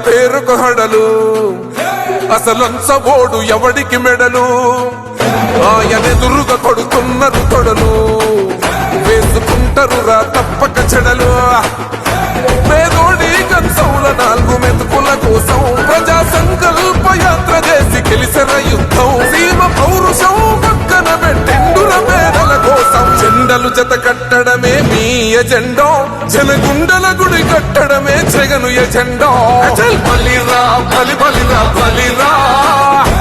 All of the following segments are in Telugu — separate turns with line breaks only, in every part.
పేరుకు హడలు అసలంచబోడు ఎవడికి మెడలు ఆయనెదురుగా కొడుతున్నారు తొడలు వేసుకుంటారు రా తప్పక చెడలు పేదోడి కంచంల 4 మెతుకుల కోసం ప్రజా సంకల్ప యాత్ర చేసి గెలిసిన యుద్ధం సీమ పౌరుషం పక్కన పెట్టెండుల పేదల కోసం జెండలు జత కట్టడమే మీ ఎజెండా జనగుండల గుడి కట్టడమే జగను ఎజెండా బలిరా బలి బలిరా బలిరా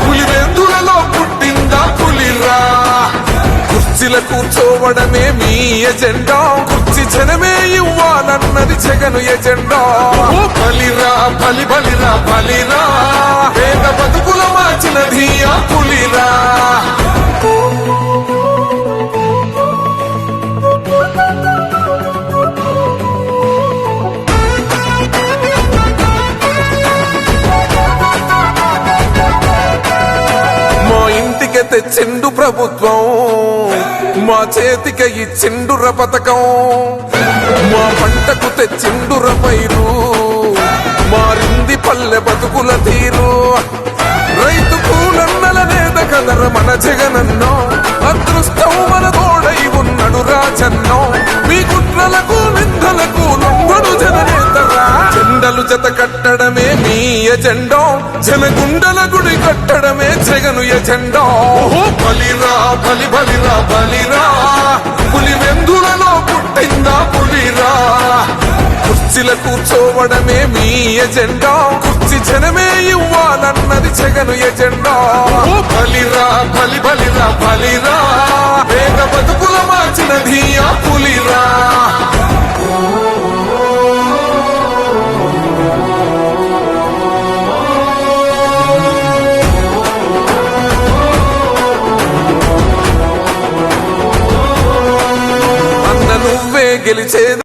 పులివెందులలో పుట్టిందా పులిరా కుర్చీల కూర్చోవడమే మీ ఎజెండా కుర్చీ జనమే ఇవ్వాలన్నది జగను ఎజెండా బలిరా బలి బలిరా బలిరా పేద బతుకుల మార్చినది ఆ పులిరా తెచ్చిండు ప్రభుత్వం మా చేతికి ఇచ్చిండుర పథకం మా పంటకు తెచ్చిండుర పైరు మారింది పల్లె బతుకుల తీరు రైతు కూలన్నల నేత కదర మన జగనన్నో అదృష్టం మన తోడై ఉన్నాడు రాజన్నో మీ కుట్రలకు నిందలకు లొంగడు జననేతరా జెండలు జత కట్టడమే మీ ఎజెండా జనగుండల గుడి కట్టడమే జగను ఎజెండా బలిరా బలి బలిరా బలిరా పులివెందులలో పుట్టిందా పులిరా కుర్చీల కూర్చోవడమే మీ ఎజెండా కుర్చీ జనమే ఇవ్వాలన్నది జగను ఎజెండా బలిరా బలి బలిరా బలిరా పేద బతుకుల మార్చినది ఆ పులిరా అన్న నువ్వే గెలిచేది